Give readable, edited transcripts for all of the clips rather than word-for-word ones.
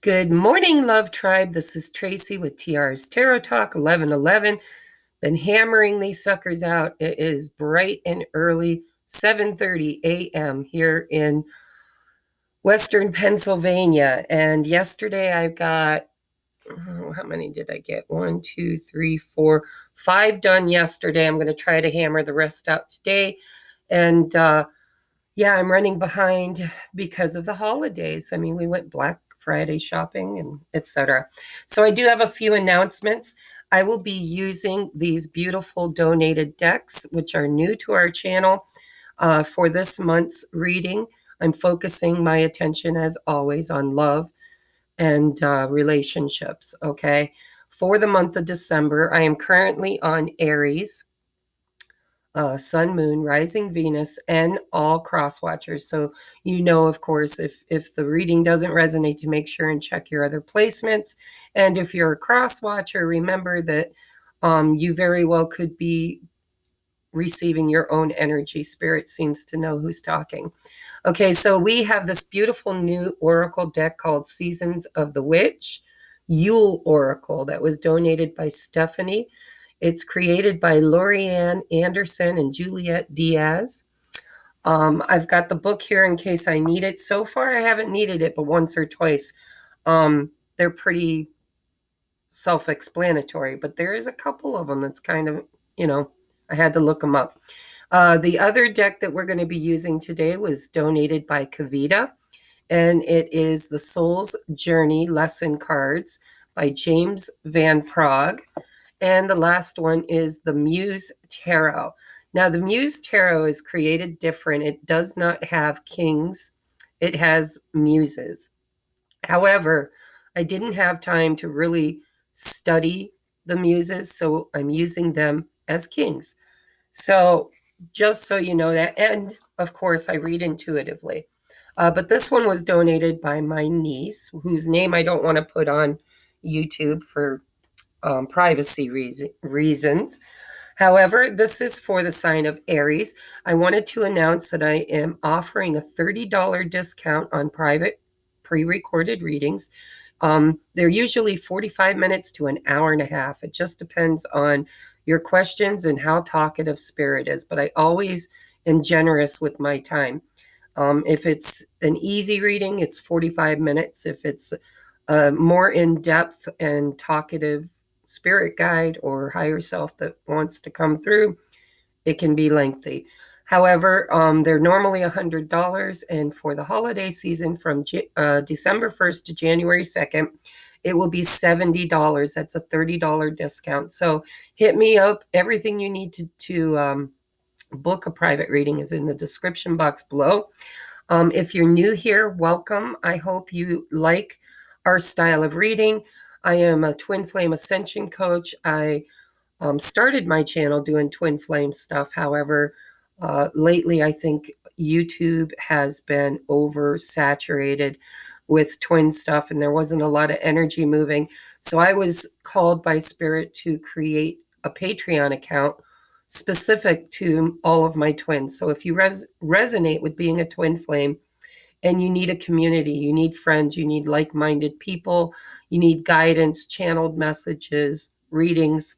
Good morning, Love Tribe. This is Tracy with TR's Tarot Talk 1111. Been hammering these suckers out. It is bright and early, 7:30 a.m. here in Western Pennsylvania. And yesterday I got, how many did I get? 1, 2, 3, 4, 5 done yesterday. I'm going to try to hammer the rest out today. And yeah, I'm running behind because of the holidays. I mean, we went Black Friday shopping and etc. So I do have a few announcements. I will be using these beautiful donated decks, which are new to our channel, for this month's reading. I'm focusing my attention, as always, on love and relationships, okay? For the month of December, I am currently on Aries, Sun, Moon, Rising Venus, and all cross watchers. So you know, of course, if the reading doesn't resonate, to make sure and check your other placements. And if you're a cross watcher, remember that you very well could be receiving your own energy. Spirit seems to know who's talking. Okay, so we have this beautiful new oracle deck called Seasons of the Witch, Yule Oracle, that was donated by Stephanie. It's created by Lorianne Anderson and Juliet Diaz. I've got the book here in case I need it. So far, I haven't needed it but once or twice. They're pretty self-explanatory, but there is a couple of them that's kind of, I had to look them up. The other deck that we're going to be using today was donated by Kavita, and it is the Soul's Journey Lesson Cards by James Van Prague. And the last one is the Muse Tarot. Now, the Muse Tarot is created different. It does not have kings. It has muses. However, I didn't have time to really study the muses, so I'm using them as kings. So just so you know that. And, of course, I read intuitively. But this one was donated by my niece, whose name I don't want to put on YouTube for privacy reasons. However, this is for the sign of Aries. I wanted to announce that I am offering a $30 discount on private pre-recorded readings. They're usually 45 minutes to an hour and a half. It just depends on your questions and how talkative Spirit is, but I always am generous with my time. If it's an easy reading, it's 45 minutes. If it's more in-depth and talkative spirit guide or higher self that wants to come through, it can be lengthy. However, they're normally $100, and for the holiday season from December 1st to January 2nd, it will be $70. That's a $30 discount. So hit me up. Everything you need to book a private reading is in the description box below. If you're new here, welcome. I hope you like our style of reading. I am a twin flame ascension coach. I started my channel doing twin flame stuff. However, lately I think YouTube has been oversaturated with twin stuff, and there wasn't a lot of energy moving. So I was called by Spirit to create a Patreon account specific to all of my twins. So if you resonate with being a twin flame, and you need a community, you need friends, you need like-minded people, you need guidance, channeled messages, readings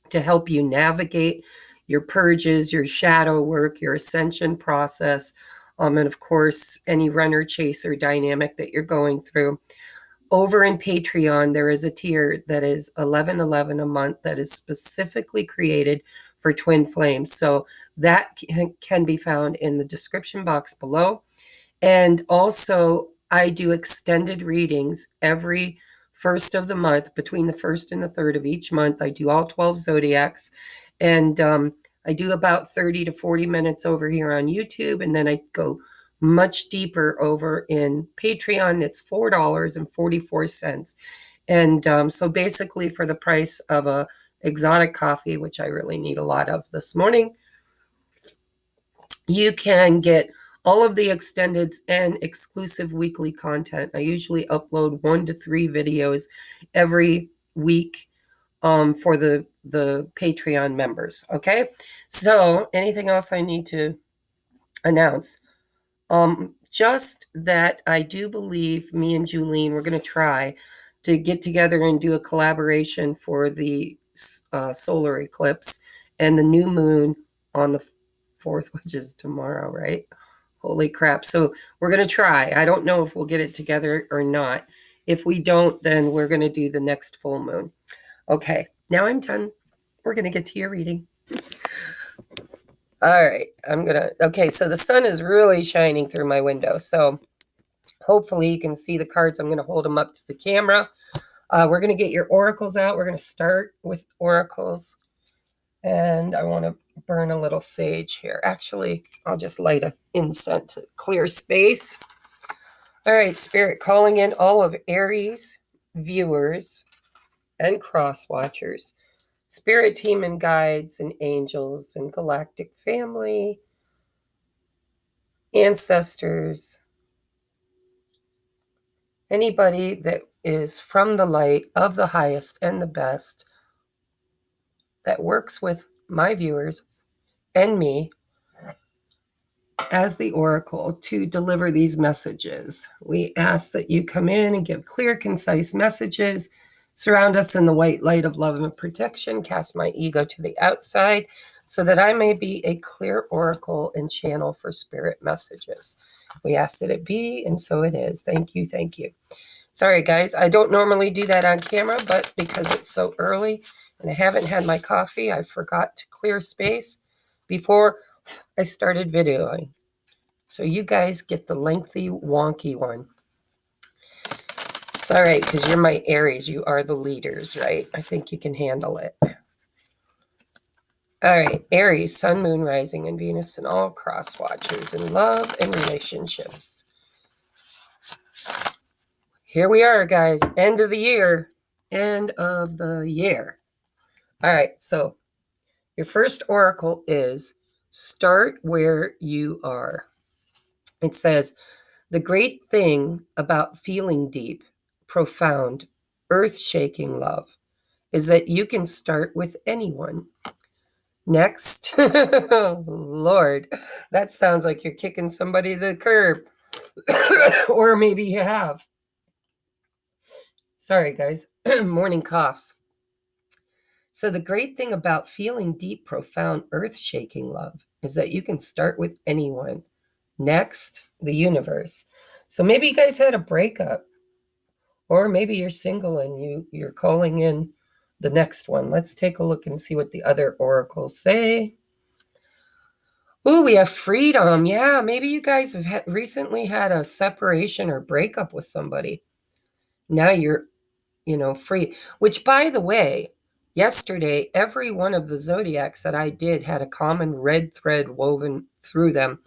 to help you navigate your purges, your shadow work, your ascension process, and of course, any runner-chaser dynamic that you're going through. Over in Patreon, there is a tier that is $11.11 a month that is specifically created for twin flames. So that can be found in the description box below. And also, I do extended readings every first of the month, between the first and the third of each month. I do all 12 zodiacs, and I do about 30 to 40 minutes over here on YouTube, and then I go much deeper over in Patreon. It's $4.44. And so basically for the price of a exotic coffee, which I really need a lot of this morning, you can get all of the extended and exclusive weekly content. I usually upload 1 to 3 videos every week for the Patreon members. Okay, so anything else I need to announce? just that I do believe me and Julene, we're going to try to get together and do a collaboration for the solar eclipse and the new moon on the 4th, which is tomorrow, right? Holy crap. So we're going to try. I don't know if we'll get it together or not. If we don't, then we're going to do the next full moon. Okay, now I'm done. We're going to get to your reading. All right, okay, so the sun is really shining through my window. So hopefully you can see the cards. I'm going to hold them up to the camera. We're going to get your oracles out. We're going to start with oracles. And I want to burn a little sage here. Actually, I'll just light an incense to clear space. All right, Spirit, calling in all of Aries viewers and cross watchers. Spirit team and guides and angels and galactic family, ancestors, anybody that is from the light of the highest and the best that works with my viewers and me as the oracle to deliver these messages. We ask that you come in and give clear, concise messages. Surround us in the white light of love and protection. Cast my ego to the outside so that I may be a clear oracle and channel for spirit messages. We ask that it be, and so it is. Thank you, thank you. Sorry, guys, I don't normally do that on camera, but because it's so early and I haven't had my coffee, I forgot to clear space before I started videoing. So you guys get the lengthy, wonky one. It's all right, because you're my Aries. You are the leaders, right? I think you can handle it. All right, Aries, Sun, Moon, Rising, and Venus, and all cross watchers in love and relationships. Here we are, guys. End of the year. End of the year. All right, so your first oracle is start where you are. It says, the great thing about feeling deep, profound, earth-shaking love is that you can start with anyone. Next, Lord, that sounds like you're kicking somebody to the curb. Or maybe you have. Sorry, guys. Morning coughs. So the great thing about feeling deep, profound, earth-shaking love is that you can start with anyone. Next, the universe. So maybe you guys had a breakup. Or maybe you're single and you're calling in the next one. Let's take a look and see what the other oracles say. Ooh, we have freedom. Yeah, maybe you guys have recently had a separation or breakup with somebody. Now you're, free. Which, by the way, yesterday, every one of the zodiacs that I did had a common red thread woven through them.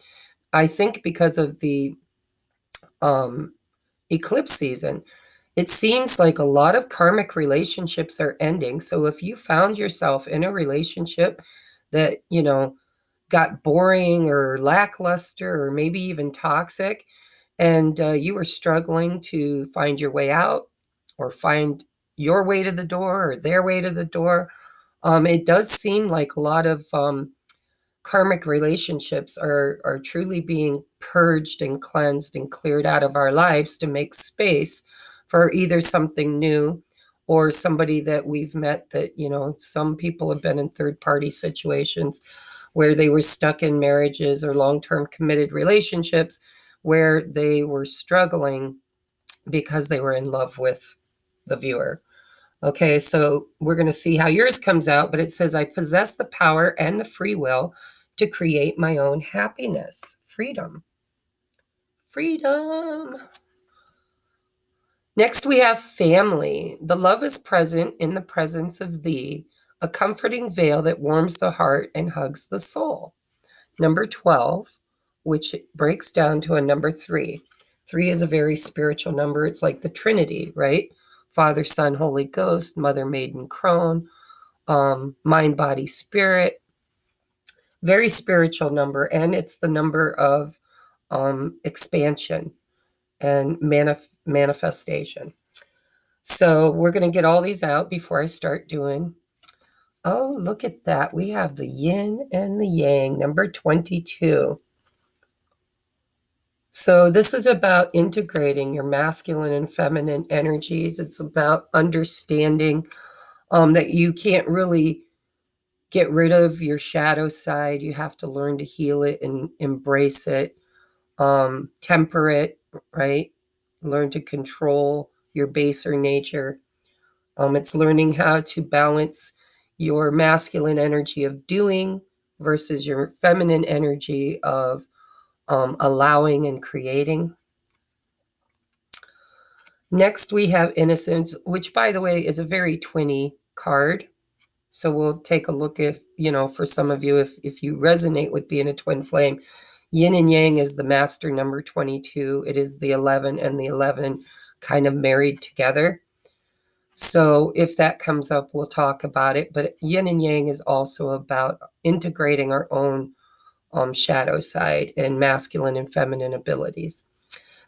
I think because of the eclipse season. It seems like a lot of karmic relationships are ending. So if you found yourself in a relationship that, got boring or lackluster or maybe even toxic, and you were struggling to find your way out or find your way to the door or their way to the door, it does seem like a lot of karmic relationships are truly being purged and cleansed and cleared out of our lives to make space for either something new or somebody that we've met that, some people have been in third-party situations where they were stuck in marriages or long-term committed relationships where they were struggling because they were in love with the viewer. Okay, so we're going to see how yours comes out, but it says, I possess the power and the free will to create my own happiness. Freedom. Freedom. Next, we have family. The love is present in the presence of thee, a comforting veil that warms the heart and hugs the soul. Number 12, which breaks down to a number 3. 3 is a very spiritual number. It's like the Trinity, right? Father, Son, Holy Ghost, Mother, Maiden, Crone, mind, body, spirit. Very spiritual number, and it's the number of expansion and manifestation. So we're going to get all these out before I start doing. Oh, look at that. We have the yin and the yang, number 22. So this is about integrating your masculine and feminine energies. It's about understanding that you can't really get rid of your shadow side. You have to learn to heal it and embrace it, temper it, right? Learn to control your baser nature. It's learning how to balance your masculine energy of doing versus your feminine energy of allowing and creating. Next, we have Innocence, which, by the way, is a very twinny card. So we'll take a look if, for some of you, if you resonate with being a twin flame. Yin and Yang is the master number 22. It is the 11 and the 11 kind of married together. So if that comes up, we'll talk about it. But Yin and Yang is also about integrating our own shadow side and masculine and feminine abilities.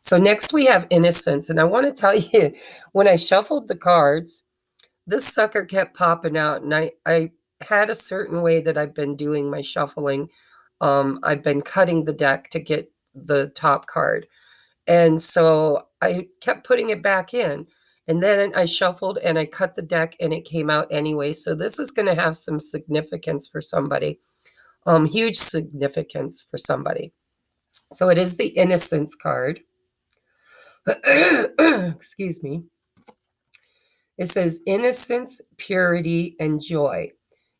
So next we have Innocence. And I want to tell you, when I shuffled the cards, this sucker kept popping out. And I had a certain way that I've been doing my shuffling. I've been cutting the deck to get the top card. And so I kept putting it back in. And then I shuffled and I cut the deck and it came out anyway. So this is going to have some significance for somebody. Huge significance for somebody. So it is the Innocence card. Excuse me. It says innocence, purity, and joy.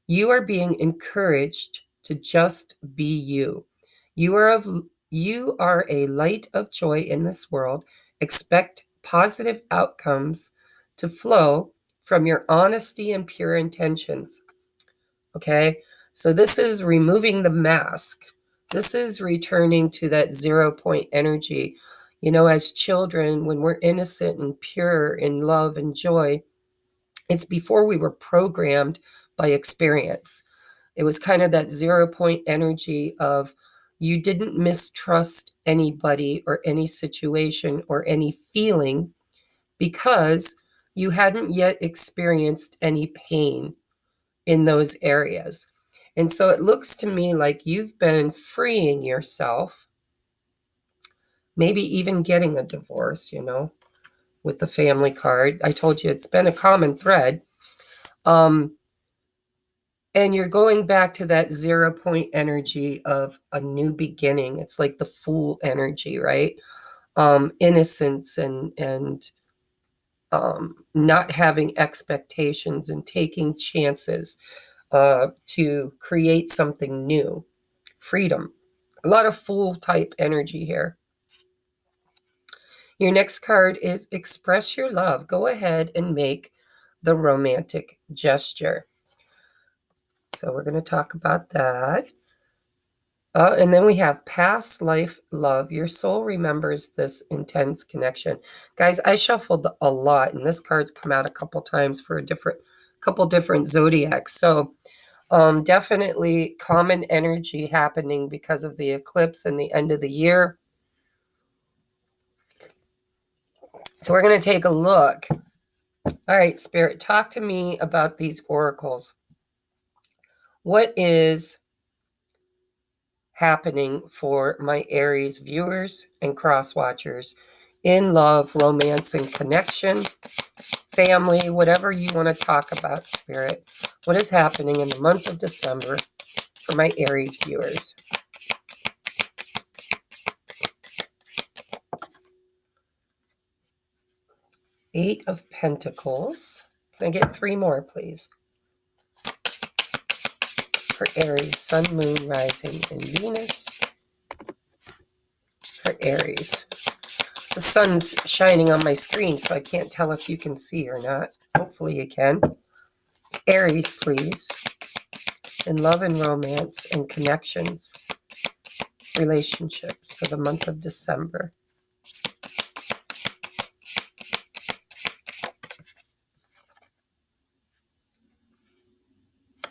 You are being encouraged to just be you. You are a light of joy in this world. Expect positive outcomes to flow from your honesty and pure intentions. Okay? So this is removing the mask. This is returning to that 0 point energy. As children, when we're innocent and pure in love and joy, it's before we were programmed by experience. It was kind of that 0 point energy of you didn't mistrust anybody or any situation or any feeling because you hadn't yet experienced any pain in those areas. And so it looks to me like you've been freeing yourself, maybe even getting a divorce, with the family card. I told you it's been a common thread. And you're going back to that 0 point energy of a new beginning. It's like the Fool energy, right? Innocence and not having expectations and taking chances to create something new. Freedom. A lot of Fool type energy here. Your next card is Express Your Love. Go ahead and make the romantic gesture. So we're going to talk about that. And then we have Past Life Love. Your soul remembers this intense connection. Guys, I shuffled a lot, and this card's come out a couple times for a couple different zodiacs. So definitely common energy happening because of the eclipse and the end of the year. So we're going to take a look. All right, Spirit, talk to me about these oracles. What is happening for my Aries viewers and cross watchers in love, romance, and connection, family, whatever you want to talk about, Spirit? What is happening in the month of December for my Aries viewers? Eight of Pentacles. Can I get 3 more, please? For Aries, Sun, Moon, Rising, and Venus. For Aries. The sun's shining on my screen, so I can't tell if you can see or not. Hopefully you can. Aries, please. In love and romance and connections, relationships for the month of December.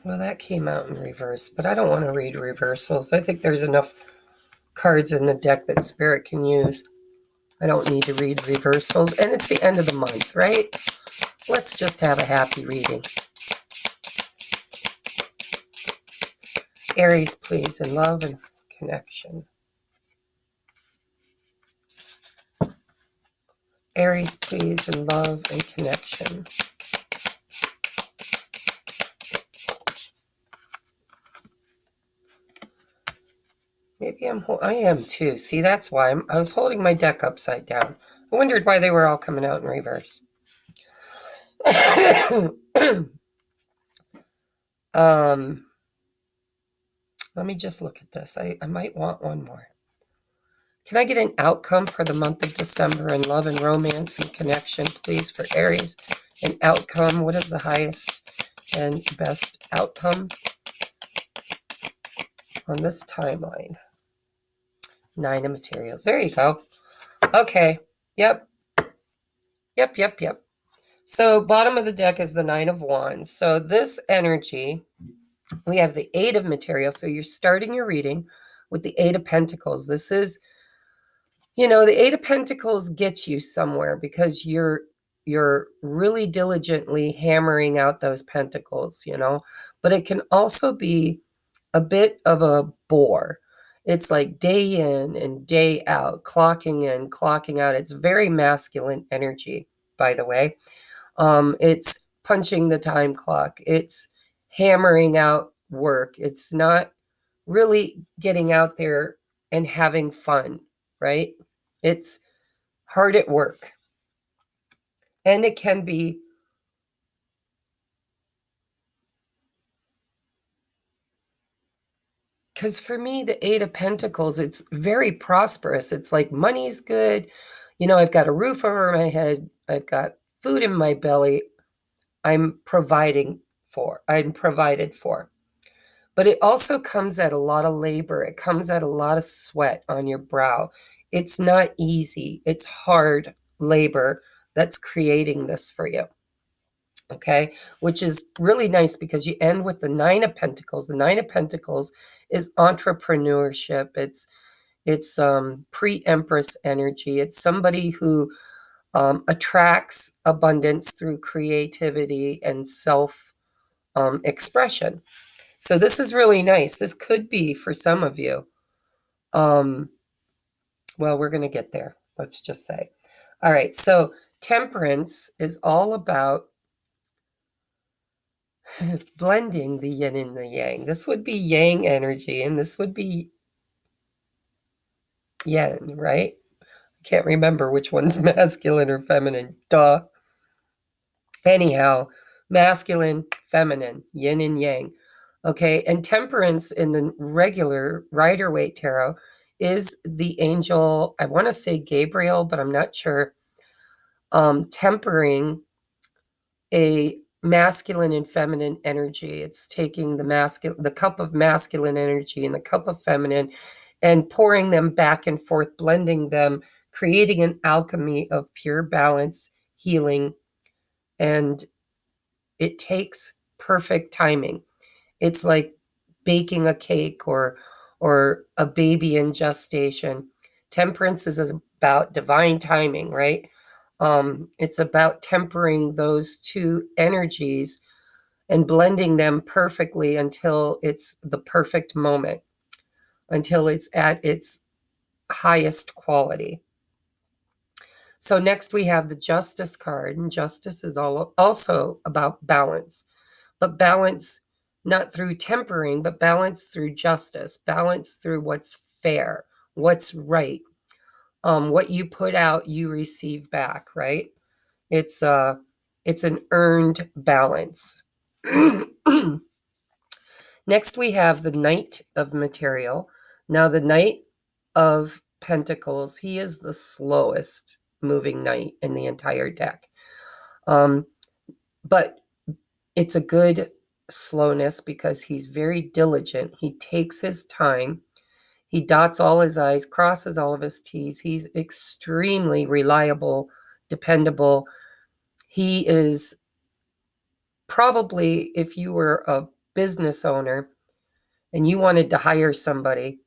Well, that came out in reverse, but I don't want to read reversals. I think there's enough cards in the deck that Spirit can use. I don't need to read reversals, and it's the end of the month, right? Let's just have a happy reading. Aries, please, in love and connection. Aries, please, in love and connection. Maybe I am too. See, that's why I was holding my deck upside down. I wondered why they were all coming out in reverse. Let me just look at this. I might want one more. Can I get an outcome for the month of December in love and romance and connection, please, for Aries? An outcome. What is the highest and best outcome on this timeline? 9 of materials. There you go. Okay. Yep. So bottom of the deck is the 9 of Wands. So this energy, we have the 8 of materials. So you're starting your reading with the 8 of Pentacles. This is, you know, the 8 of Pentacles gets you somewhere because you're really diligently hammering out those pentacles, you know. But it can also be a bit of a bore. It's like day in and day out, clocking in, clocking out. It's very masculine energy, by the way. It's punching the time clock. It's hammering out work. It's not really getting out there and having fun, right? It's hard at work. And it can be because for me, the 8 of Pentacles, it's very prosperous. It's like money's good. You know, I've got a roof over my head. I've got food in my belly. I'm provided for. But it also comes at a lot of labor. It comes at a lot of sweat on your brow. It's not easy. It's hard labor that's creating this for you. Okay, which is really nice because you end with the 9 of Pentacles. The 9 of Pentacles is entrepreneurship. It's pre-Empress energy. It's somebody who attracts abundance through creativity and self expression. So this is really nice. This could be for some of you. Well, we're going to get there. Let's just say. All right. So Temperance is all about blending the yin and the yang. This would be yang energy, and this would be yin, right? I can't remember which one's masculine or feminine. Duh. Anyhow, masculine, feminine, yin and yang. Okay, and Temperance in the regular Rider-Waite Tarot is the angel, I want to say Gabriel, but I'm not sure, tempering a masculine and feminine energy. It's taking the cup of masculine energy and the cup of feminine and pouring them back and forth, blending them, creating an alchemy of pure balance, healing, and it takes perfect timing. It's like baking a cake or a baby in gestation. Temperance is about divine timing, right? It's about tempering those two energies and blending them perfectly until it's the perfect moment, until it's at its highest quality. So next we have the Justice card, and Justice is also about balance, but balance not through tempering, but balance through justice, balance through what's fair, what's right. What you put out, you receive back, right? It's an earned balance. Next, we have the Knight of Material. Now, the Knight of Pentacles, he is the slowest moving knight in the entire deck. But it's a good slowness because he's very diligent. He takes his time. He dots all his I's, crosses all of his T's. He's extremely reliable, dependable. He is probably, if you were a business owner and you wanted to hire somebody,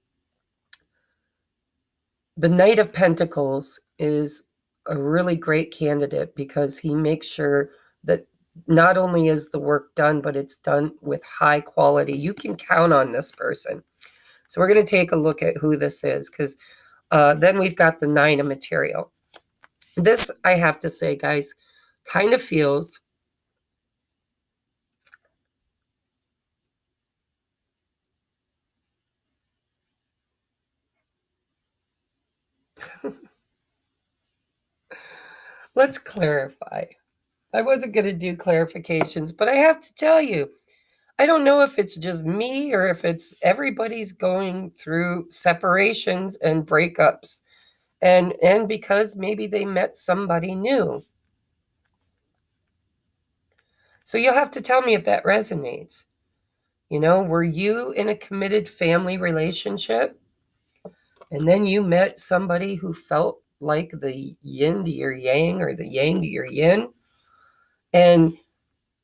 the Knight of Pentacles is a really great candidate because he makes sure that not only is the work done, but it's done with high quality. You can count on this person. So we're going to take a look at who this is because then we've got the 9 of Material. This, I have to say, guys, kind of feels let's clarify. I wasn't going to do clarifications, but I have to tell you, I don't know if it's just me or if it's everybody's going through separations and breakups, and because maybe they met somebody new. So you'll have to tell me if that resonates. Were you in a committed family relationship and then you met somebody who felt like the yin to your yang or the yang to your yin? And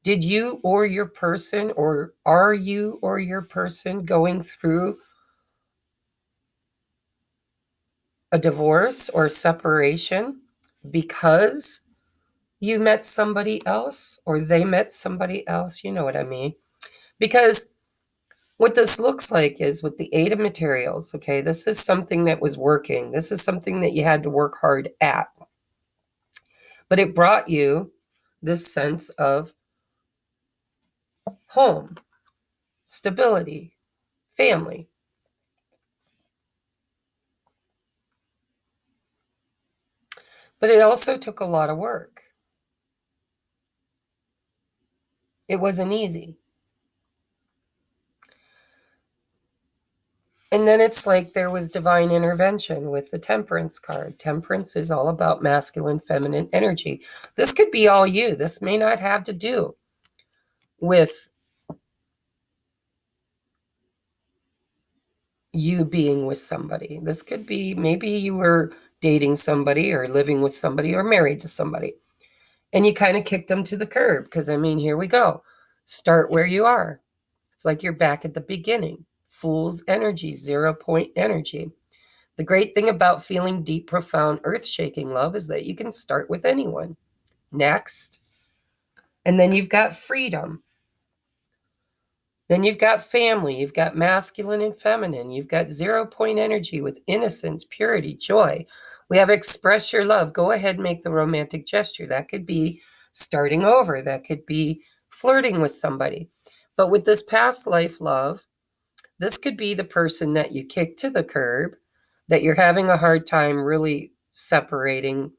did you or your person, or are you or your person going through a divorce or separation because you met somebody else or they met somebody else? You know what I mean? Because what this looks like is with the Eight of Materials, okay, this is something that was working. This is something that you had to work hard at. But it brought you this sense of home, stability, family. But it also took a lot of work. It wasn't easy. And then it's like there was divine intervention with the Temperance card. Temperance is all about masculine, feminine energy. This could be all you. This may not have to do with you being with somebody. This could be maybe you were dating somebody or living with somebody or married to somebody, and you kind of kicked them to the curb because, I mean, here we go. Start where you are. It's like you're back at the beginning. Fool's energy, 0 point energy. The great thing about feeling deep, profound, earth-shaking love is that you can start with anyone. Next. And then you've got freedom. Then you've got family. You've got masculine and feminine. You've got 0 point energy with innocence, purity, joy. We have express your love. Go ahead and make the romantic gesture. That could be starting over. That could be flirting with somebody. But with this past life love, this could be the person that you kicked to the curb, that you're having a hard time really separating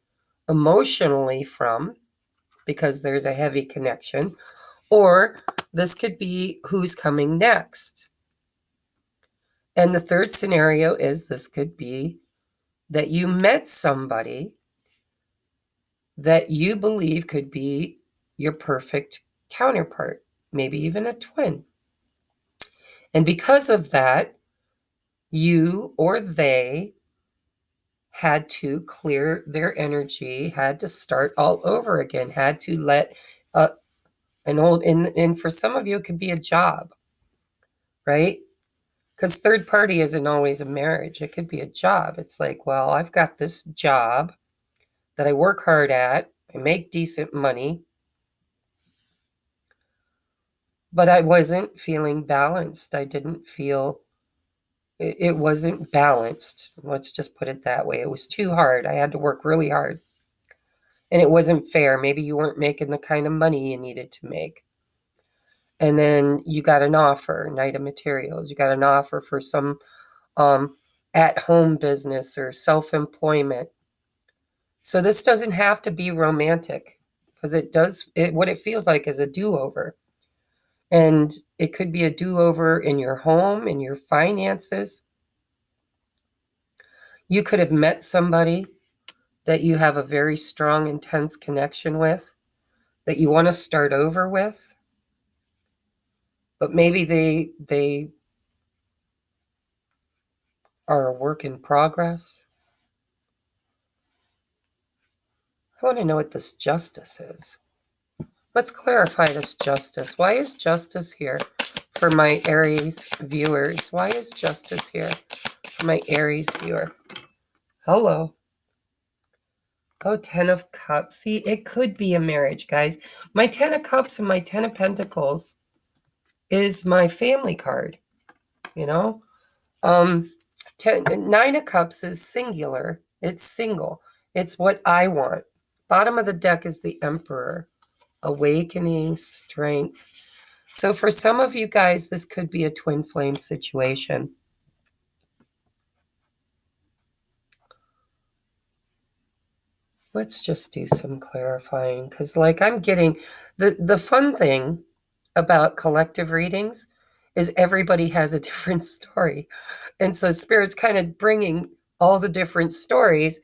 emotionally from because there's a heavy connection. Or this could be who's coming next. And the third scenario is this could be that you met somebody that you believe could be your perfect counterpart, maybe even a twin. And because of that, you or they had to clear their energy, had to start all over again, had to let an old, and for some of you, it could be a job, right? Because third party isn't always a marriage. It could be a job. It's like, well, I've got this job that I work hard at. I make decent money, but I wasn't feeling balanced. I didn't feel, it wasn't balanced. Let's just put it that way. It was too hard. I had to work really hard. And it wasn't fair. Maybe you weren't making the kind of money you needed to make. And then you got an offer, Knight of Materials. You got an offer for some at-home business or self-employment. So this doesn't have to be romantic, because what it feels like is a do-over. And it could be a do-over in your home, in your finances. You could have met somebody that you have a very strong, intense connection with, that you want to start over with. But maybe they are a work in progress. I want to know what this justice is. Let's clarify this justice. Why is justice here for my Aries viewers? Why is justice here for my Aries viewer? Hello. Oh, 10 of Cups. See, it could be a marriage, guys. My 10 of Cups and my 10 of Pentacles is my family card, you know? 9 of Cups is singular. It's single. It's what I want. Bottom of the deck is the Emperor. Awakening, strength. So for some of you guys, this could be a twin flame situation. Let's just do some clarifying, because like I'm getting the fun thing about collective readings is everybody has a different story. And so Spirit's kind of bringing all the different stories.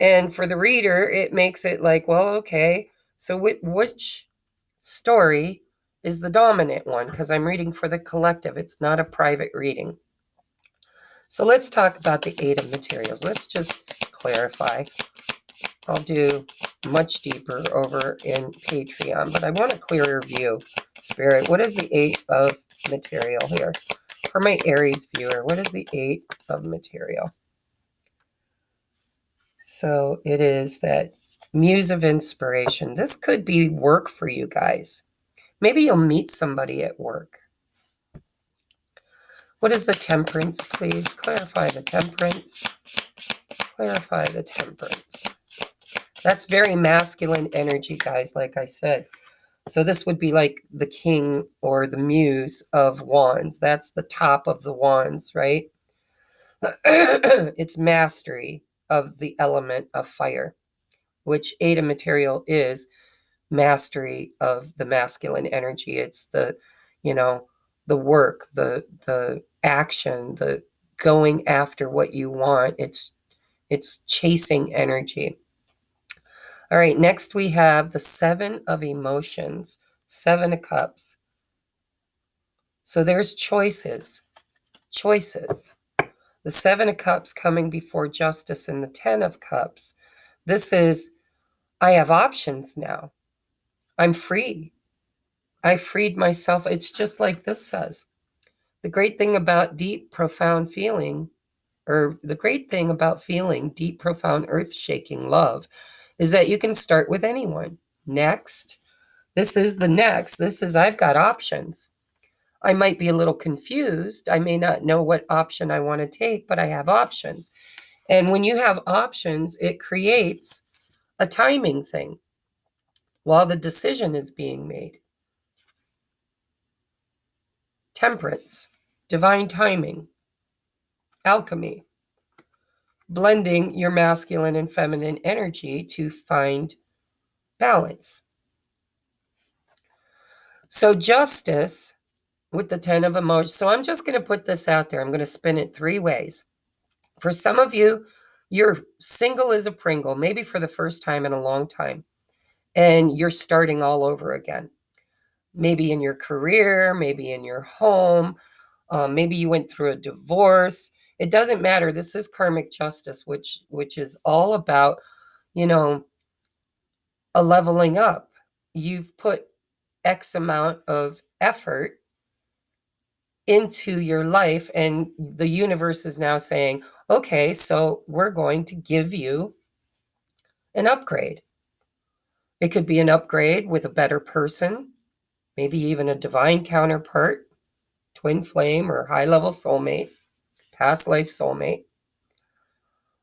And for the reader, it makes it like, well, okay, so which story is the dominant one? Because I'm reading for the collective. It's not a private reading. So let's talk about the Eight of Materials. Let's just clarify. I'll do much deeper over in Patreon, but I want a clearer view. Spirit, what is the Eight of Material here? For my Aries viewer, what is the Eight of Material? So it is that Muse of Inspiration. This could be work for you guys. Maybe you'll meet somebody at work. What is the Temperance, please? Clarify the Temperance. Clarify the Temperance. That's very masculine energy, guys, like I said. So this would be like the King or the Muse of Wands. That's the top of the Wands, right? It's mastery of the element of fire, which Eight of Material is mastery of the masculine energy. It's the, the work, the action, the going after what you want. It's chasing energy. All right, next we have the Seven of Emotions, Seven of Cups. So there's choices. The Seven of Cups coming before Justice and the Ten of Cups. This is, I have options now. I'm free. I freed myself. It's just like this says. The great thing about deep, profound feeling, or the great thing about feeling deep, profound, earth-shaking love is that you can start with anyone. Next. This is the next. This is, I've got options. I might be a little confused. I may not know what option I want to take, but I have options. And when you have options, it creates a timing thing while the decision is being made. Temperance, divine timing, alchemy, blending your masculine and feminine energy to find balance. So justice with the Ten of Emotions. So I'm just going to put this out there. I'm going to spin it three ways. For some of you, you're single as a Pringle, maybe for the first time in a long time, and you're starting all over again. Maybe in your career, maybe in your home, maybe you went through a divorce. It doesn't matter. This is karmic justice, which is all about, a leveling up. You've put X amount of effort into your life, and the universe is now saying, okay, so we're going to give you an upgrade. It could be an upgrade with a better person, maybe even a divine counterpart, twin flame or high-level soulmate, past life soulmate.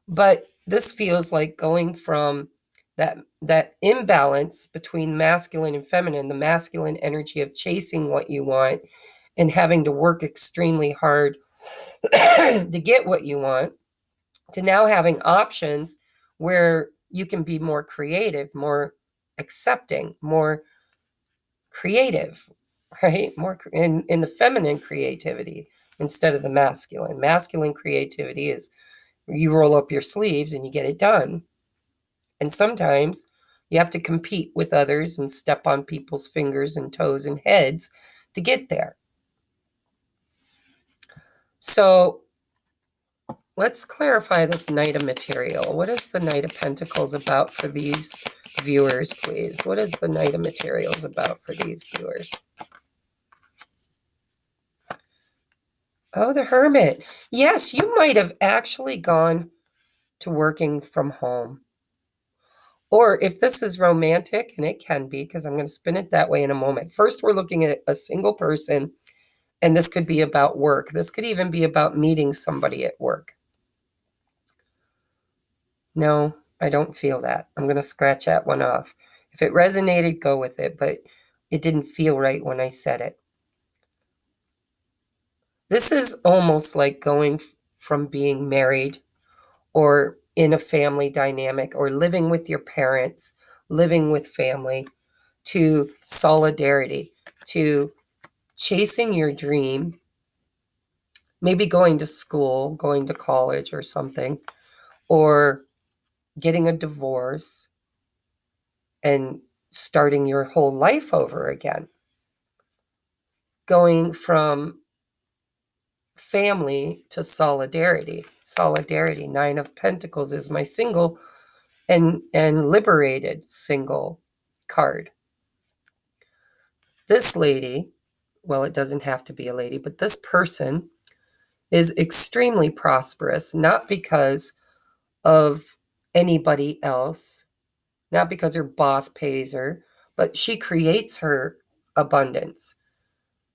But this feels like going from that imbalance between masculine and feminine, the masculine energy of chasing what you want and having to work extremely hard to get what you want, to now having options where you can be more creative, more accepting, more creative, right? More in the feminine creativity instead of the masculine. Masculine creativity is you roll up your sleeves and you get it done. And sometimes you have to compete with others and step on people's fingers and toes and heads to get there. So let's clarify this Knight of Material. What is the Knight of Pentacles about for these viewers, please? What is the Knight of Materials about for these viewers? Oh, the Hermit. Yes, you might have actually gone to working from home. Or if this is romantic, and it can be, because I'm going to spin it that way in a moment. First, we're looking at a single person, and this could be about work. This could even be about meeting somebody at work. No, I don't feel that. I'm going to scratch that one off. If it resonated, go with it, but it didn't feel right when I said it. This is almost like going from being married or in a family dynamic or living with your parents, living with family, to solidarity, to chasing your dream, maybe going to school, going to college or something, or getting a divorce and starting your whole life over again. Going from family to solidarity. Solidarity, Nine of Pentacles is my single and liberated single card. This lady, well, it doesn't have to be a lady, but this person is extremely prosperous, not because of anybody else, not because her boss pays her, but she creates her abundance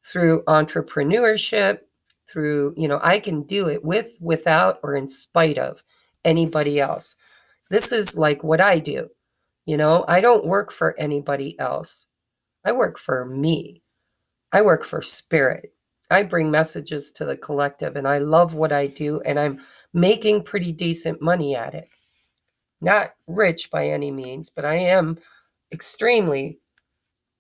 through entrepreneurship, through, I can do it with, without, or in spite of anybody else. This is like what I do. I don't work for anybody else. I work for me. I work for spirit. I bring messages to the collective, and I love what I do, and I'm making pretty decent money at it. Not rich by any means, but I am extremely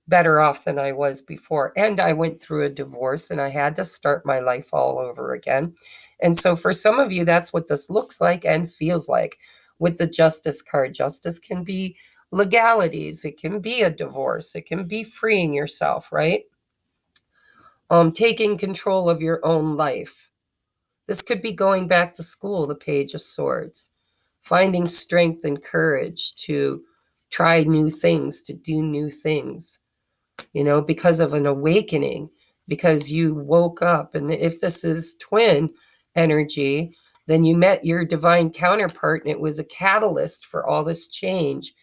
better off than I was before. And I went through a divorce and I had to start my life all over again. And so for some of you, that's what this looks like and feels like with the Justice card. Justice can be legalities. It can be a divorce. It can be freeing yourself, right? Taking control of your own life. This could be going back to school, the Page of Swords. Finding strength and courage to try new things, to do new things. Because of an awakening, because you woke up. And if this is twin energy, then you met your divine counterpart and it was a catalyst for all this change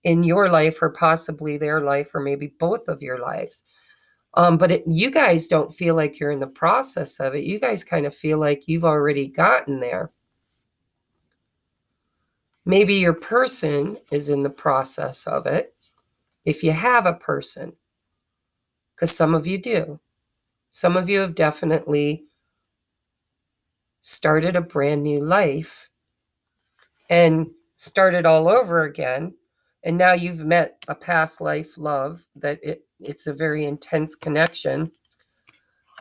in your life or possibly their life or maybe both of your lives. But you guys don't feel like you're in the process of it. You guys kind of feel like you've already gotten there. Maybe your person is in the process of it. If you have a person, because some of you do. Some of you have definitely started a brand new life and started all over again. And now you've met a past life love that it's a very intense connection.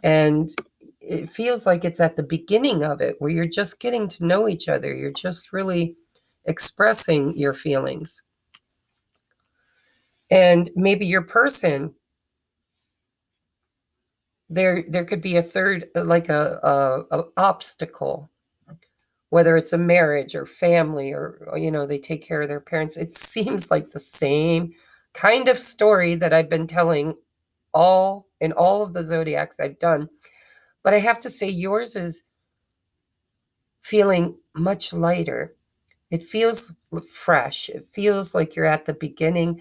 And it feels like it's at the beginning of it where you're just getting to know each other. You're just really expressing your feelings. And maybe your person, there could be a third, like a obstacle, whether it's a marriage or family or, they take care of their parents. It seems like the same kind of story that I've been telling in all of the zodiacs I've done. But I have to say yours is feeling much lighter. It feels fresh. It feels like you're at the beginning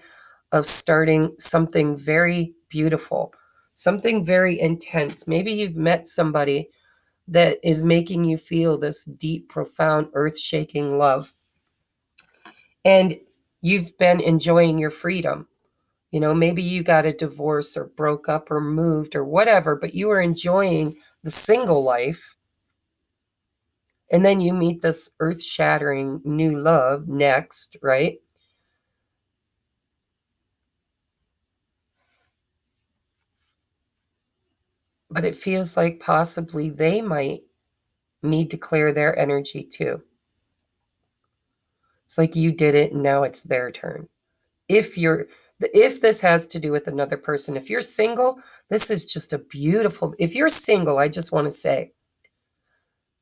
of starting something very beautiful, something very intense. Maybe you've met somebody that is making you feel this deep, profound, earth-shaking love. And you've been enjoying your freedom. Maybe you got a divorce or broke up or moved or whatever, but you were enjoying the single life. And then you meet this earth-shattering new love next, right? But it feels like possibly they might need to clear their energy too. It's like you did it and now it's their turn. If this has to do with another person, if you're single, this is just a beautiful, if you're single, I just want to say,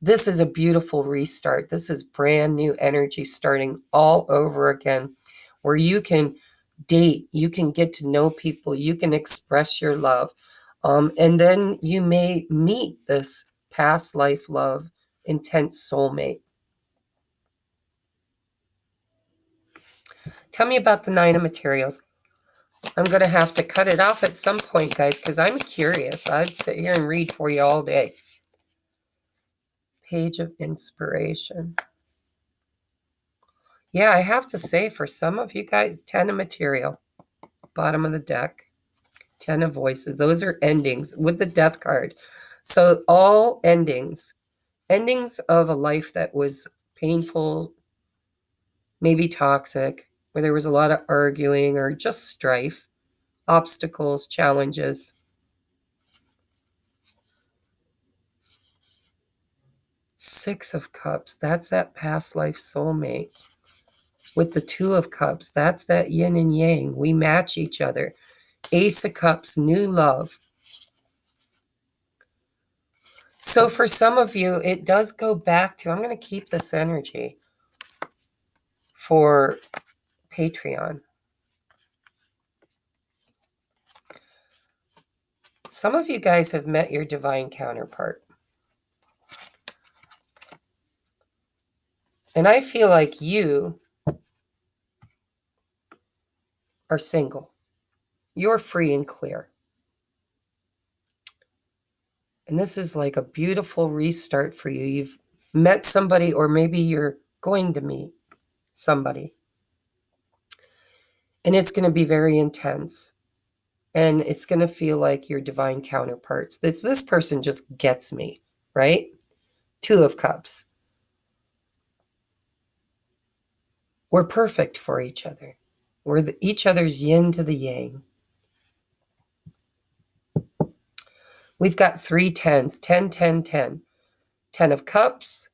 this is a beautiful restart. This is brand new energy starting all over again, where you can date, you can get to know people, you can express your love. And then you may meet this past life love, intense soulmate. Tell me about the Nine of Materials. I'm going to have to cut it off at some point, guys, because I'm curious. I'd sit here and read for you all day. Page of Inspiration. Yeah, I have to say, for some of you guys, 10 of material, bottom of the deck, 10 of voices. Those are endings with the death card. So all endings of a life that was painful, maybe toxic, where there was a lot of arguing or just strife, obstacles, challenges. Six of Cups, that's that past life soulmate. With the Two of Cups, that's that yin and yang. We match each other. Ace of Cups, new love. So for some of you, it does go back to, I'm going to keep this energy for Patreon. Some of you guys have met your divine counterpart. And I feel like you are single. You're free and clear. And this is like a beautiful restart for you. You've met somebody, or maybe you're going to meet somebody. And it's going to be very intense. And it's going to feel like your divine counterparts. This person just gets me, right? Two of Cups. We're perfect for each other. We're each other's yin to the yang. We've got 3 10s, 10, 10, 10. 10 of Cups,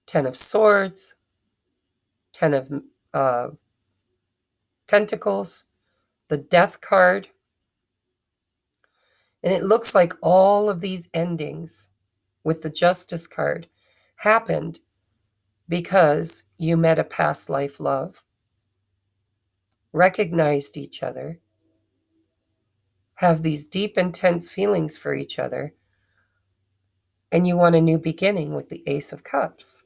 10 of Swords, 10 of Pentacles, the Death card. And it looks like all of these endings with the Justice card happened because you met a past life love, recognized each other, have these deep, intense feelings for each other, and you want a new beginning with the Ace of Cups.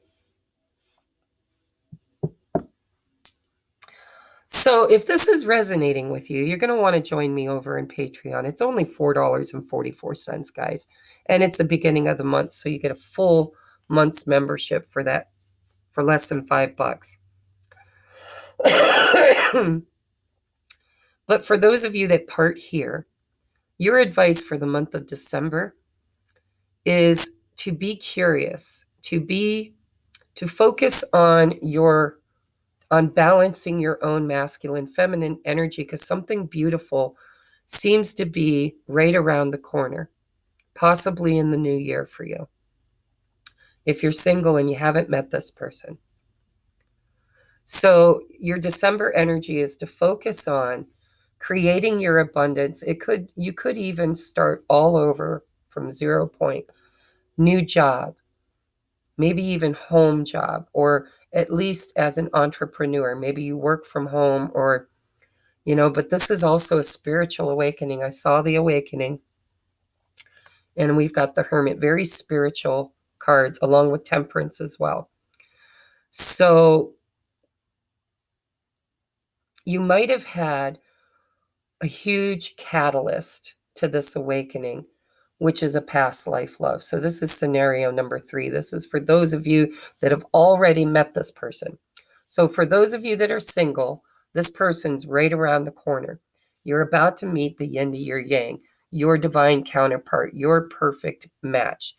So if this is resonating with you, you're going to want to join me over in Patreon. It's only $4.44, guys. And it's the beginning of the month, so you get a full month's membership for that for less than $5. But for those of you that part here, your advice for the month of December is to be curious, to focus on balancing your own masculine, feminine energy, because something beautiful seems to be right around the corner, possibly in the new year for you, if you're single and you haven't met this person. So your December energy is to focus on creating your abundance. You could even start all over from 0 point, new job, maybe even home job, or at least as an entrepreneur. Maybe you work from home, or, but this is also a spiritual awakening. I saw the awakening, and we've got the Hermit, very spiritual cards, along with Temperance as well. So you might have had a huge catalyst to this awakening, which is a past life love. So this is scenario number 3. This is for those of you that have already met this person. So for those of you that are single, this person's right around the corner. You're about to meet the yin to your yang, your divine counterpart, your perfect match.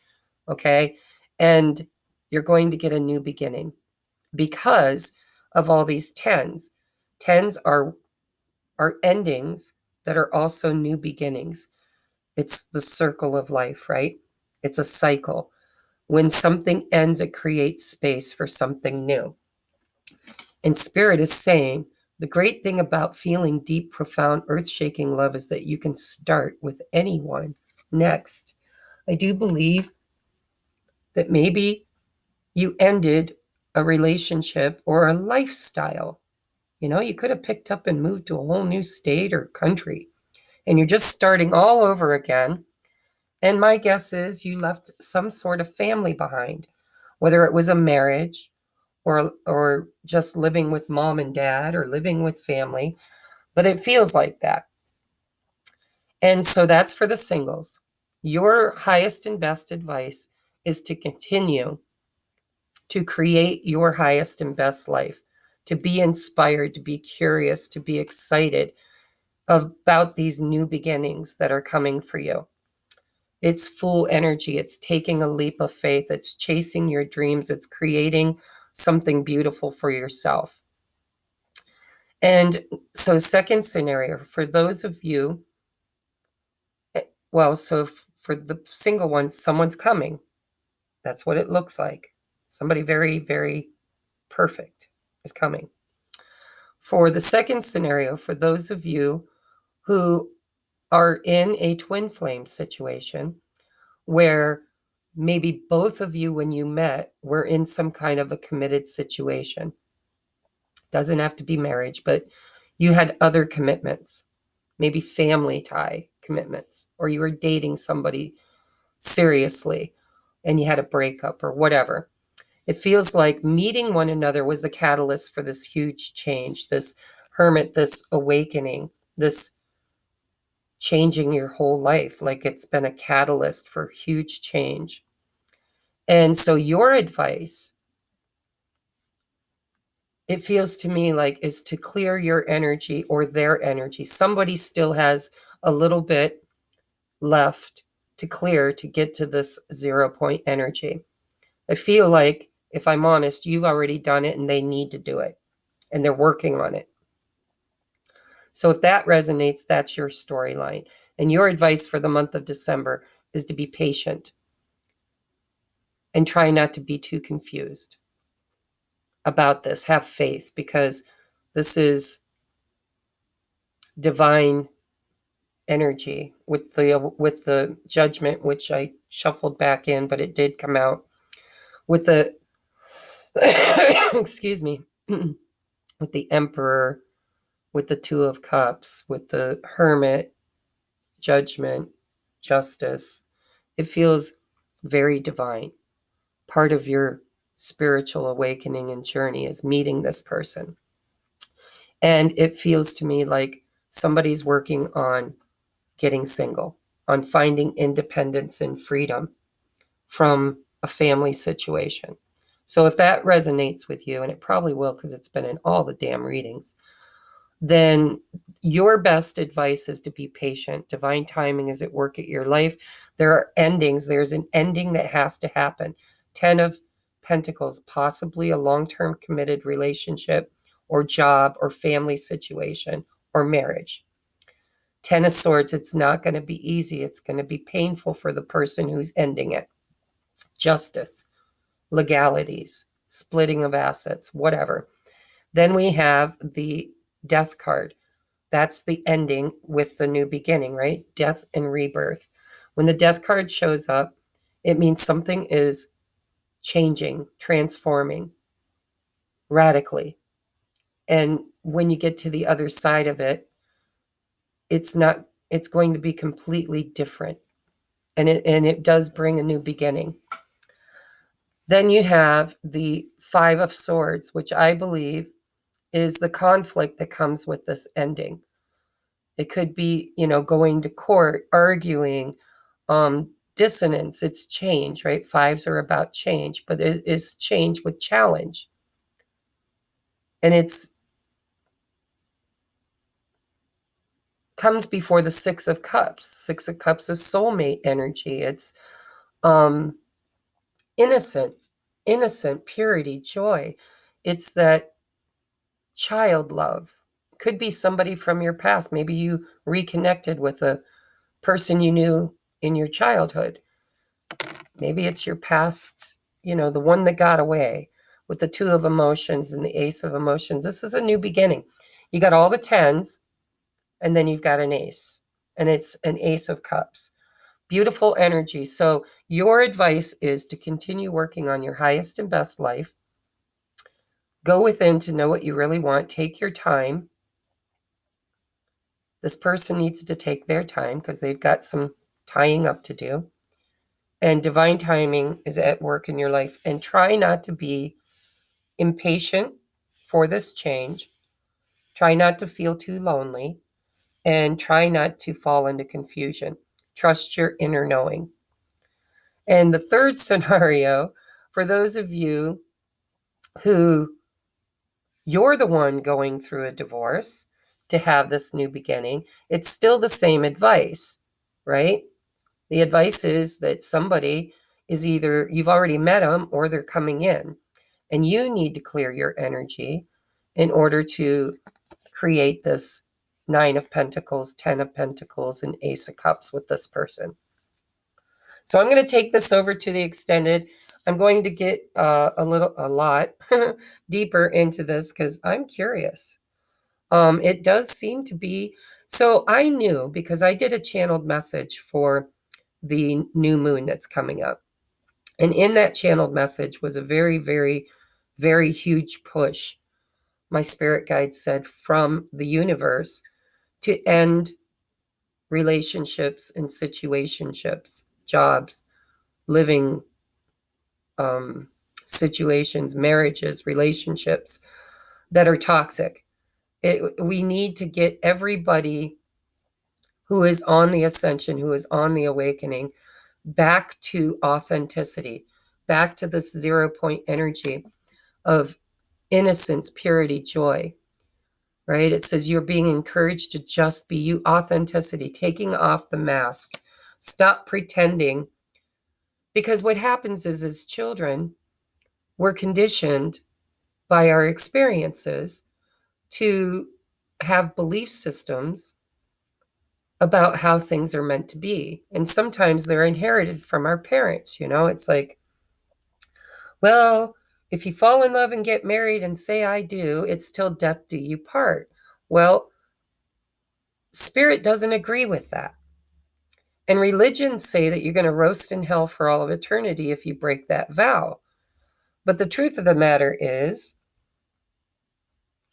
Okay? And you're going to get a new beginning because of all these 10s. 10s are endings that are also new beginnings. It's the circle of life, right? It's a cycle. When something ends, it creates space for something new. And Spirit is saying, the great thing about feeling deep, profound, earth-shaking love is that you can start with anyone next. I do believe that maybe you ended a relationship or a lifestyle. You could have picked up and moved to a whole new state or country, and you're just starting all over again. And my guess is you left some sort of family behind, whether it was a marriage or just living with mom and dad or living with family, but it feels like that. And so that's for the singles. Your highest and best advice is to continue to create your highest and best life, to be inspired, to be curious, to be excited about these new beginnings that are coming for you. It's full energy. It's taking a leap of faith. It's chasing your dreams. It's creating something beautiful for yourself. And so, second scenario, for those of you, well, so for the single ones, someone's coming. That's what it looks like. Somebody very, very perfect is coming. For the second scenario, for those of you who are in a twin flame situation where maybe both of you, when you met, were in some kind of a committed situation. Doesn't have to be marriage, but you had other commitments, maybe family tie commitments, or you were dating somebody seriously and you had a breakup or whatever. It feels like meeting one another was the catalyst for this huge change, this hermit, this awakening, this changing your whole life. Like it's been a catalyst for huge change. And so your advice, it feels to me like, is to clear your energy or their energy. Somebody still has a little bit left to clear to get to this 0 point energy. I feel like, if I'm honest, you've already done it and they need to do it and they're working on it. So if that resonates, that's your storyline. And your advice for the month of December is to be patient and try not to be too confused about this. Have faith, because this is divine energy with the judgment, which I shuffled back in, but it did come out with the excuse me, with the Emperor, with the Two of Cups, with the Hermit, judgment, justice. It feels very divine. Part of your spiritual awakening and journey is meeting this person. And it feels to me like somebody's working on getting single, on finding independence and freedom from a family situation. So if that resonates with you, and it probably will because it's been in all the damn readings, then your best advice is to be patient. Divine timing is at work at your life. There are endings. There's an ending that has to happen. 10 of Pentacles, possibly a long-term committed relationship or job or family situation or marriage. 10 of Swords, it's not going to be easy. It's going to be painful for the person who's ending it. Justice, legalities, splitting of assets, whatever. Then we have the Death card. That's the ending with the new beginning, right? Death and rebirth. When the Death card shows up, it means something is changing, transforming radically. And when you get to the other side of it, it's going to be completely different. And it does bring a new beginning. Then you have the Five of Swords, which I believe is the conflict that comes with this ending. It could be, going to court, arguing, dissonance. It's change, right? Fives are about change, but it is change with challenge. And it's comes before the Six of Cups. Six of Cups is soulmate energy. It's innocent, purity, joy. It's that child love. Could be somebody from your past. Maybe you reconnected with a person you knew in your childhood. Maybe it's your past, the one that got away, with the Two of Emotions and the Ace of Emotions. This is a new beginning. You got all the tens, and then you've got an ace, and it's an Ace of Cups. Beautiful energy. So your advice is to continue working on your highest and best life. Go within to know what you really want. Take your time. This person needs to take their time because they've got some tying up to do. And divine timing is at work in your life. And try not to be impatient for this change. Try not to feel too lonely. And try not to fall into confusion. Trust your inner knowing. And the third scenario, for those of you who you're the one going through a divorce to have this new beginning, it's still the same advice, right? The advice is that somebody is either you've already met them or they're coming in, and you need to clear your energy in order to create this Nine of Pentacles, 10 of Pentacles, and Ace of Cups with this person. So I'm going to take this over to the extended. I'm going to get a lot deeper into this because I'm curious. It does seem to be, so I knew because I did a channeled message for the new moon that's coming up. And in that channeled message was a very, very, very huge push, my spirit guide said, from the universe to end relationships and situationships, jobs, living situations, marriages, relationships that are toxic. We need to get everybody who is on the ascension, who is on the awakening, back to authenticity, back to this 0 point energy of innocence, purity, joy, right? It says you're being encouraged to just be you, authenticity, taking off the mask, stop pretending. Because what happens is, as children, we're conditioned by our experiences to have belief systems about how things are meant to be. And sometimes they're inherited from our parents. It's like, well, if you fall in love and get married and say I do, it's till death do you part. Well, spirit doesn't agree with that. And religions say that you're going to roast in hell for all of eternity if you break that vow. But the truth of the matter is,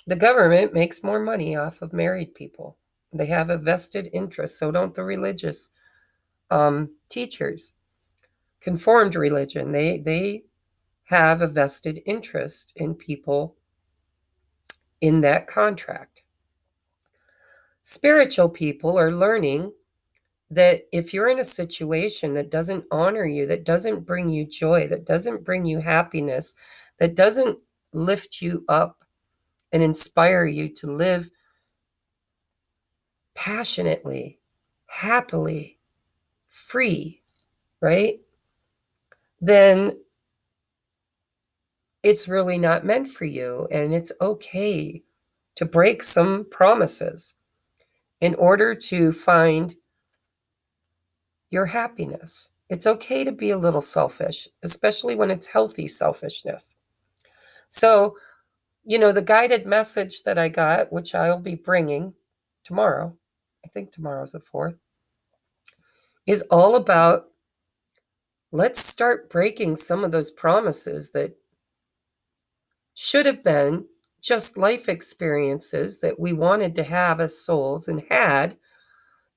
the government makes more money off of married people. They have a vested interest. So don't the religious teachers. Conformed religion, they have a vested interest in people in that contract. Spiritual people are learning that if you're in a situation that doesn't honor you, that doesn't bring you joy, that doesn't bring you happiness, that doesn't lift you up and inspire you to live passionately, happily, free, right? Then it's really not meant for you. And it's okay to break some promises in order to find your happiness. It's okay to be a little selfish, especially when it's healthy selfishness. So, the guided message that I got, which I'll be bringing tomorrow, I think tomorrow's the 4th, is all about let's start breaking some of those promises that should have been just life experiences that we wanted to have as souls and had,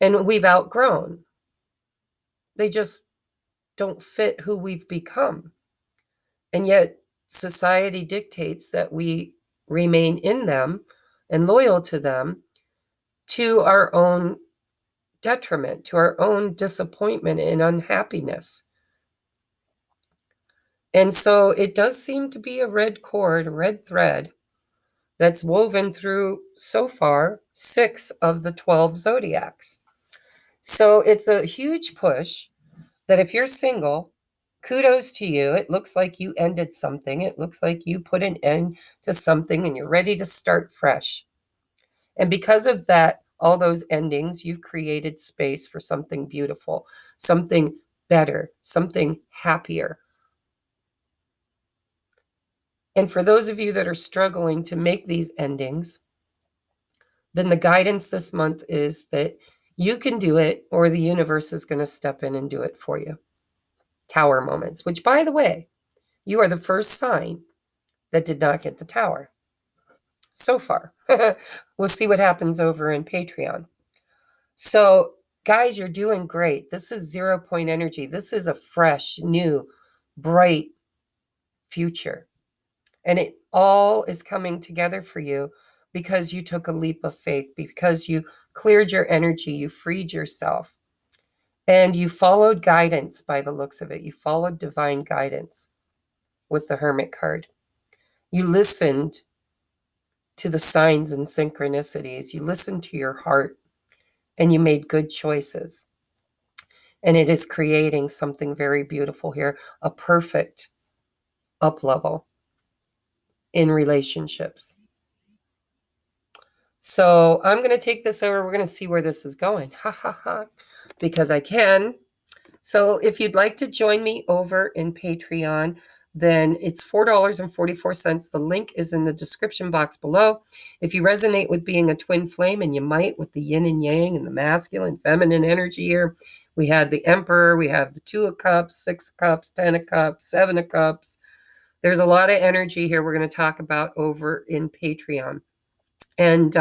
and we've outgrown. They just don't fit who we've become. And yet society dictates that we remain in them and loyal to them to our own detriment, to our own disappointment and unhappiness. And so it does seem to be a red cord, a red thread that's woven through, so far, 6 of the 12 zodiacs. So it's a huge push that if you're single, kudos to you. It looks like you ended something. It looks like you put an end to something and you're ready to start fresh. And because of that, all those endings, you've created space for something beautiful, something better, something happier. And for those of you that are struggling to make these endings, then the guidance this month is that you can do it, or the universe is going to step in and do it for you. Tower moments, which, by the way, you are the first sign that did not get the tower so far. We'll see what happens over in Patreon. So, guys, you're doing great. This is 0 point energy. This is a fresh, new, bright future. And it all is coming together for you because you took a leap of faith, because you cleared your energy, you freed yourself, and you followed guidance by the looks of it. You followed divine guidance with the Hermit card. You listened to the signs and synchronicities. You listened to your heart and you made good choices. And it is creating something very beautiful here, a perfect up level in relationships. So I'm going to take this over. We're going to see where this is going. Ha ha ha. Because I can. So if you'd like to join me over in Patreon, then it's $4.44. The link is in the description box below. If you resonate with being a twin flame, and you might with the yin and yang and the masculine, feminine energy here, we had the Emperor, we have the Two of Cups, Six of Cups, 10 of Cups, Seven of Cups. There's a lot of energy here we're going to talk about over in Patreon. And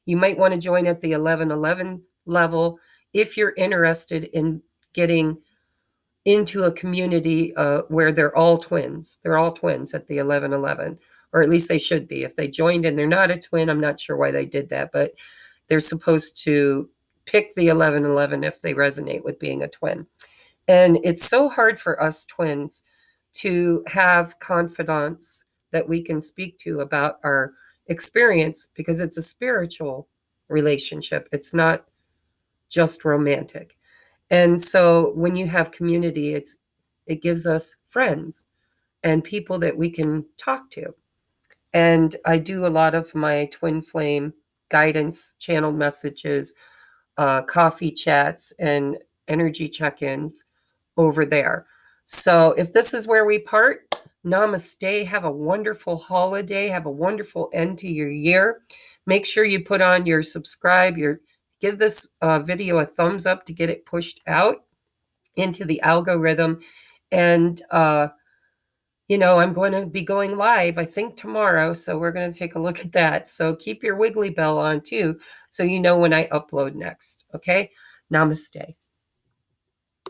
you might want to join at the 1111 level if you're interested in getting into a community where they're all twins. They're all twins at the 1111, or at least they should be. If they joined and they're not a twin, I'm not sure why they did that, but they're supposed to pick the 1111 if they resonate with being a twin. And it's so hard for us twins to have confidants that we can speak to about our experience, because it's a spiritual relationship. It's not just romantic. And so when you have community, it gives us friends and people that we can talk to. And I do a lot of my twin flame guidance channeled messages, coffee chats, and energy check-ins over there. So if this is where we part, namaste. Have a wonderful holiday. Have a wonderful end to your year. Make sure you put on your subscribe, give this video a thumbs up to get it pushed out into the algorithm. And, I'm going to be going live, I think, tomorrow. So we're going to take a look at that. So keep your Wiggly Bell on too, so you know when I upload next. Okay? Namaste.